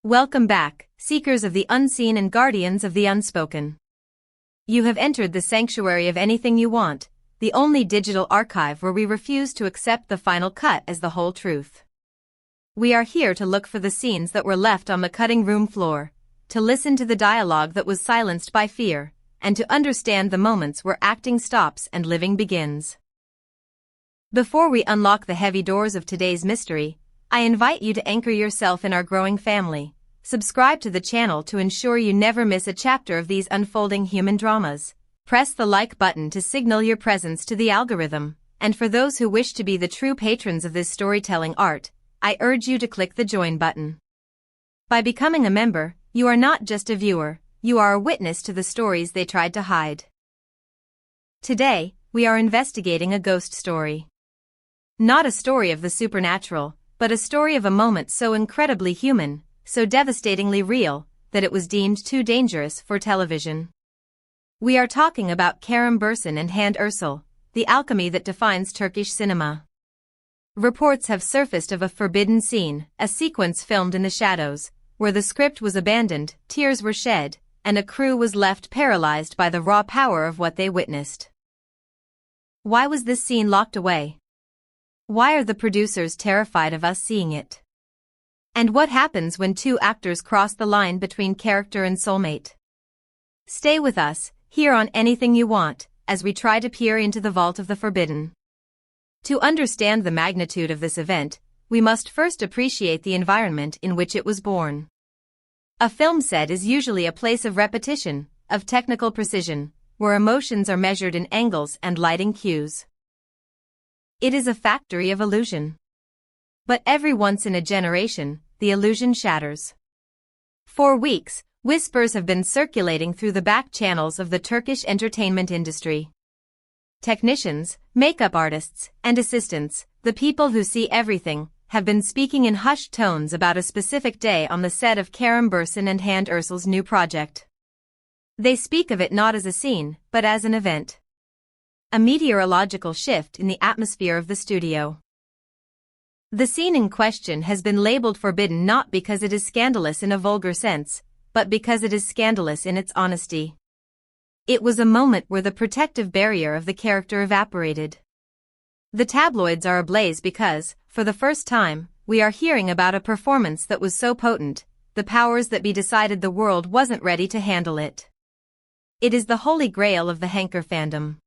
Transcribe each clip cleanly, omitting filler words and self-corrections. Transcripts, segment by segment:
Welcome back, seekers of the unseen and guardians of the unspoken. You have entered the sanctuary of anything you want, the only digital archive where we refuse to accept the final cut as the whole truth. We are here to look for the scenes that were left on the cutting room floor, to listen to the dialogue that was silenced by fear, and to understand the moments where acting stops and living begins. Before we unlock the heavy doors of today's mystery, I invite you to anchor yourself in our growing family. Subscribe to the channel to ensure you never miss a chapter of these unfolding human dramas. Press the like button to signal your presence to the algorithm, and for those who wish to be the true patrons of this storytelling art, I urge you to click the join button. By becoming a member, you are not just a viewer, you are a witness to the stories they tried to hide. Today, we are investigating a ghost story. Not a story of the supernatural, but a story of a moment so incredibly human, so devastatingly real, that it was deemed too dangerous for television. We are talking about Kerem Bürsin and Hande Erçel, the alchemy that defines Turkish cinema. Reports have surfaced of a forbidden scene, a sequence filmed in the shadows, where the script was abandoned, tears were shed, and a crew was left paralyzed by the raw power of what they witnessed. Why was this scene locked away? Why are the producers terrified of us seeing it? And what happens when two actors cross the line between character and soulmate? Stay with us, here on Anything You Want, as we try to peer into the vault of the forbidden. To understand the magnitude of this event, we must first appreciate the environment in which it was born. A film set is usually a place of repetition, of technical precision, where emotions are measured in angles and lighting cues. It is a factory of illusion. But every once in a generation, the illusion shatters. For weeks, whispers have been circulating through the back channels of the Turkish entertainment industry. Technicians, makeup artists, and assistants, the people who see everything, have been speaking in hushed tones about a specific day on the set of Kerem Bürsin and Hande Erçel's new project. They speak of it not as a scene, but as an event. A meteorological shift in the atmosphere of the studio. The scene in question has been labeled forbidden not because it is scandalous in a vulgar sense, but because it is scandalous in its honesty. It was a moment where the protective barrier of the character evaporated. The tabloids are ablaze because, for the first time, we are hearing about a performance that was so potent, the powers that be decided the world wasn't ready to handle it. It is the holy grail of the Hanker fandom.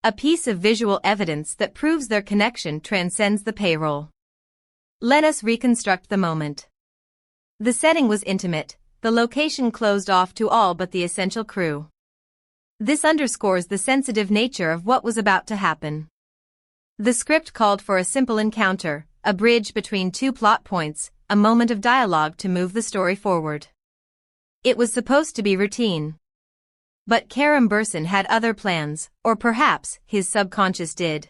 A piece of visual evidence that proves their connection transcends the payroll. Let us reconstruct the moment. The setting was intimate, the location closed off to all but the essential crew. This underscores the sensitive nature of what was about to happen. The script called for a simple encounter, a bridge between two plot points, a moment of dialogue to move the story forward. It was supposed to be routine. But Kerem Bürsin had other plans, or perhaps his subconscious did.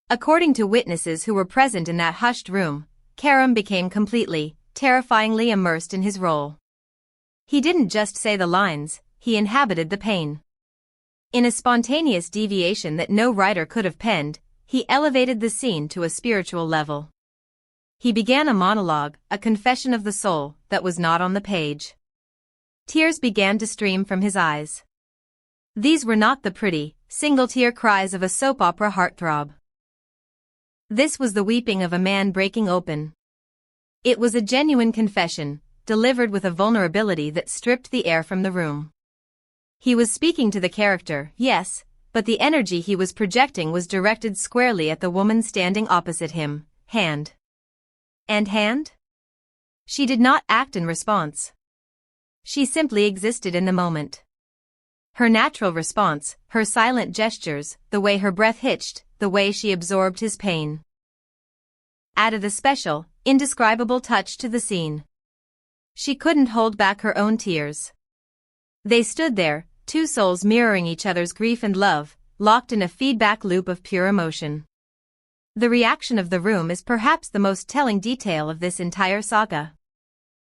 According to witnesses who were present in that hushed room, Kerem became completely, terrifyingly immersed in his role. He didn't just say the lines, he inhabited the pain. In a spontaneous deviation that no writer could have penned, he elevated the scene to a spiritual level. He began a monologue, a confession of the soul, that was not on the page. Tears began to stream from his eyes. These were not the pretty, single-tear cries of a soap opera heartthrob. This was the weeping of a man breaking open. It was a genuine confession, delivered with a vulnerability that stripped the air from the room. He was speaking to the character, yes, but the energy he was projecting was directed squarely at the woman standing opposite him, Hande. And Hande? She did not act in response. She simply existed in the moment. Her natural response, her silent gestures, the way her breath hitched, the way she absorbed his pain, added a special, indescribable touch to the scene. She couldn't hold back her own tears. They stood there, two souls mirroring each other's grief and love, locked in a feedback loop of pure emotion. The reaction of the room is perhaps the most telling detail of this entire saga.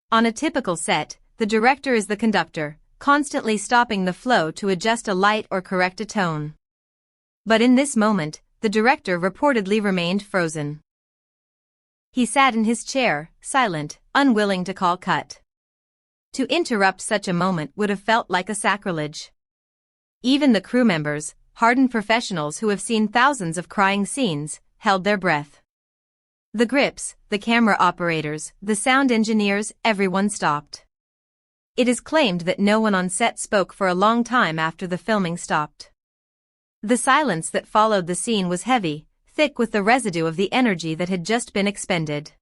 On a typical set, the director is the conductor, constantly stopping the flow to adjust a light or correct a tone. But in this moment, the director reportedly remained frozen. He sat in his chair, silent, unwilling to call cut. To interrupt such a moment would have felt like a sacrilege. Even the crew members, hardened professionals who have seen thousands of crying scenes, held their breath. The grips, the camera operators, the sound engineers, everyone stopped. It is claimed that no one on set spoke for a long time after the filming stopped. The silence that followed the scene was heavy, thick with the residue of the energy that had just been expended.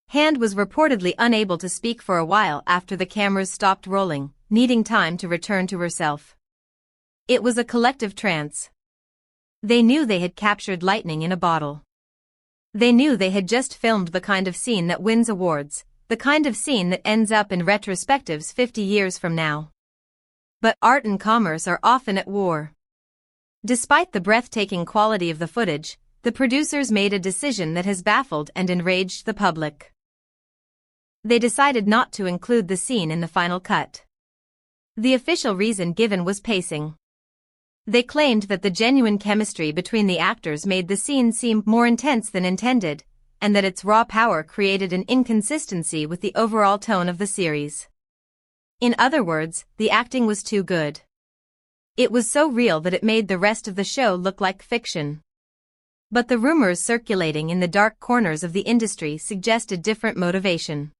Hand was reportedly unable to speak for a while after the cameras stopped rolling, needing time to return to herself. It was a collective trance. They knew they had captured lightning in a bottle. They knew they had just filmed the kind of scene that wins awards, the kind of scene that ends up in retrospectives 50 years from now. But art and commerce are often at war. Despite the breathtaking quality of the footage, the producers made a decision that has baffled and enraged the public. They decided not to include the scene in the final cut. The official reason given was pacing. They claimed that the genuine chemistry between the actors made the scene seem more intense than intended, and that its raw power created an inconsistency with the overall tone of the series. In other words, the acting was too good. It was so real that it made the rest of the show look like fiction. But the rumors circulating in the dark corners of the industry suggest a different motivation.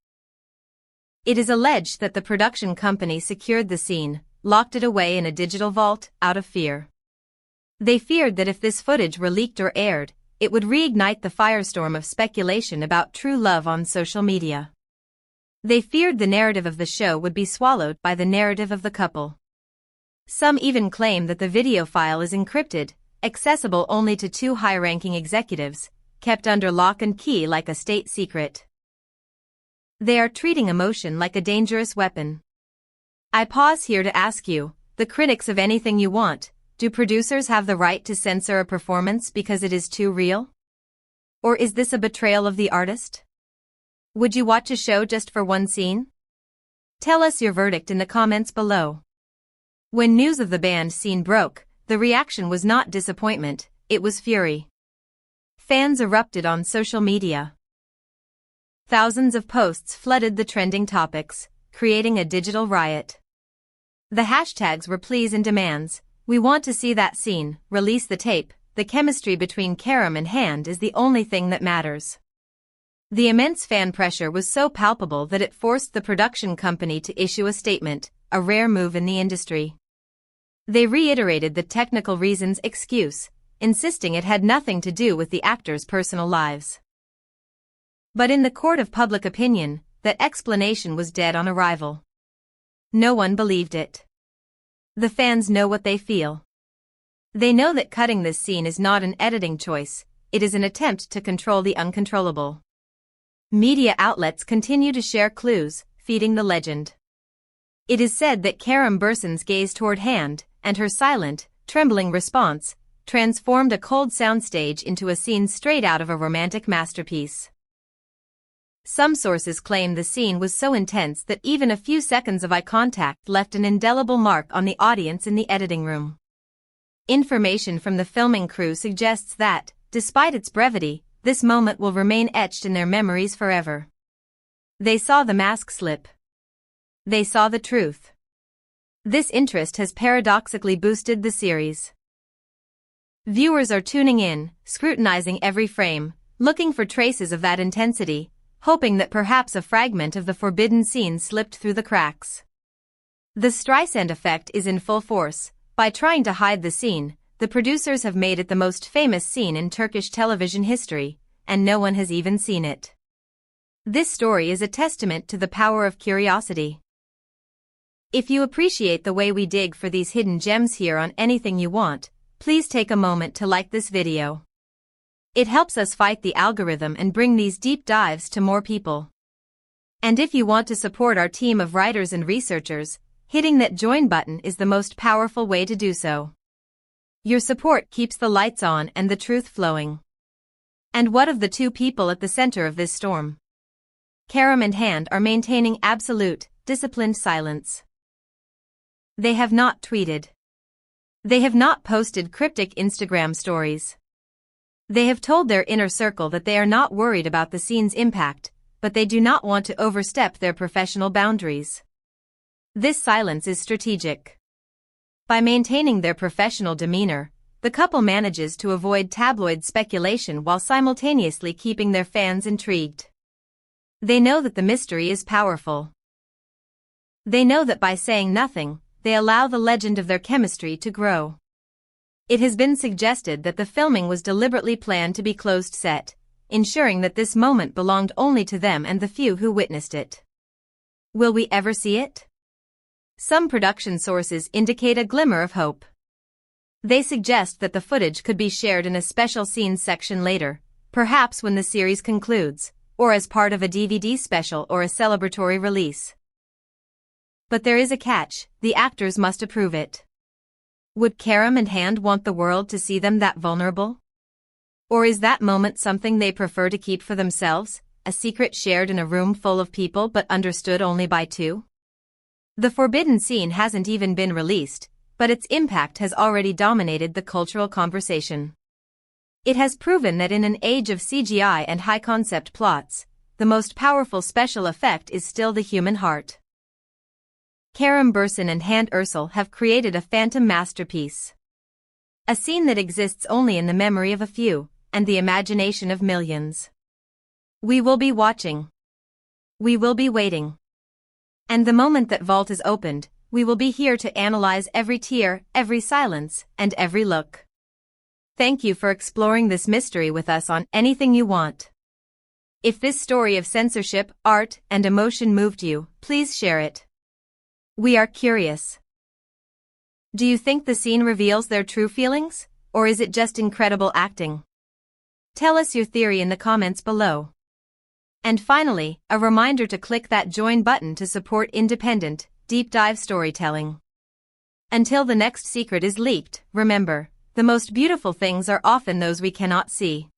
It is alleged that the production company secured the scene, locked it away in a digital vault, out of fear. They feared that if this footage were leaked or aired, it would reignite the firestorm of speculation about true love on social media. They feared the narrative of the show would be swallowed by the narrative of the couple. Some even claim that the video file is encrypted, accessible only to 2 high-ranking executives, kept under lock and key like a state secret. They are treating emotion like a dangerous weapon. I pause here to ask you, the critics of Anything You Want, do producers have the right to censor a performance because it is too real? Or is this a betrayal of the artist? Would you watch a show just for one scene? Tell us your verdict in the comments below. When news of the banned scene broke, the reaction was not disappointment, it was fury. Fans erupted on social media. Thousands of posts flooded the trending topics, creating a digital riot. The hashtags were pleas and demands. We want to see that scene, release the tape, the chemistry between Karam and Hand is the only thing that matters. The immense fan pressure was so palpable that it forced the production company to issue a statement, a rare move in the industry. They reiterated the technical reasons excuse, insisting it had nothing to do with the actors' personal lives. But in the court of public opinion, that explanation was dead on arrival. No one believed it. The fans know what they feel. They know that cutting this scene is not an editing choice, it is an attempt to control the uncontrollable. Media outlets continue to share clues, feeding the legend. It is said that Karam Bursin's gaze toward Hand, and her silent, trembling response, transformed a cold soundstage into a scene straight out of a romantic masterpiece. Some sources claim the scene was so intense that even a few seconds of eye contact left an indelible mark on the audience in the editing room. Information from the filming crew suggests that, despite its brevity, this moment will remain etched in their memories forever. They saw the mask slip. They saw the truth. This interest has paradoxically boosted the series. Viewers are tuning in, scrutinizing every frame, looking for traces of that intensity, hoping that perhaps a fragment of the forbidden scene slipped through the cracks. The Streisand effect is in full force. By trying to hide the scene, the producers have made it the most famous scene in Turkish television history, and no one has even seen it. This story is a testament to the power of curiosity. If you appreciate the way we dig for these hidden gems here on Anything You Want, please take a moment to like this video. It helps us fight the algorithm and bring these deep dives to more people. And if you want to support our team of writers and researchers, hitting that join button is the most powerful way to do so. Your support keeps the lights on and the truth flowing. And what of the 2 people at the center of this storm? Karam and Hand are maintaining absolute, disciplined silence. They have not tweeted. They have not posted cryptic Instagram stories. They have told their inner circle that they are not worried about the scene's impact, but they do not want to overstep their professional boundaries. This silence is strategic. By maintaining their professional demeanor, the couple manages to avoid tabloid speculation while simultaneously keeping their fans intrigued. They know that the mystery is powerful. They know that by saying nothing, they allow the legend of their chemistry to grow. It has been suggested that the filming was deliberately planned to be closed set, ensuring that this moment belonged only to them and the few who witnessed it. Will we ever see it? Some production sources indicate a glimmer of hope. They suggest that the footage could be shared in a special scenes section later, perhaps when the series concludes, or as part of a DVD special or a celebratory release. But there is a catch: the actors must approve it. Would Karam and Hand want the world to see them that vulnerable? Or is that moment something they prefer to keep for themselves, a secret shared in a room full of people but understood only by two? The forbidden scene hasn't even been released, but its impact has already dominated the cultural conversation. It has proven that in an age of CGI and high-concept plots, the most powerful special effect is still the human heart. Karam Bursin and Hand Erçel have created a phantom masterpiece. A scene that exists only in the memory of a few, and the imagination of millions. We will be watching. We will be waiting. And the moment that vault is opened, we will be here to analyze every tear, every silence, and every look. Thank you for exploring this mystery with us on Anything You Want. If this story of censorship, art, and emotion moved you, please share it. We are curious. Do you think the scene reveals their true feelings, or is it just incredible acting? Tell us your theory in the comments below. And finally, a reminder to click that join button to support independent, deep dive storytelling. Until the next secret is leaked, remember, the most beautiful things are often those we cannot see.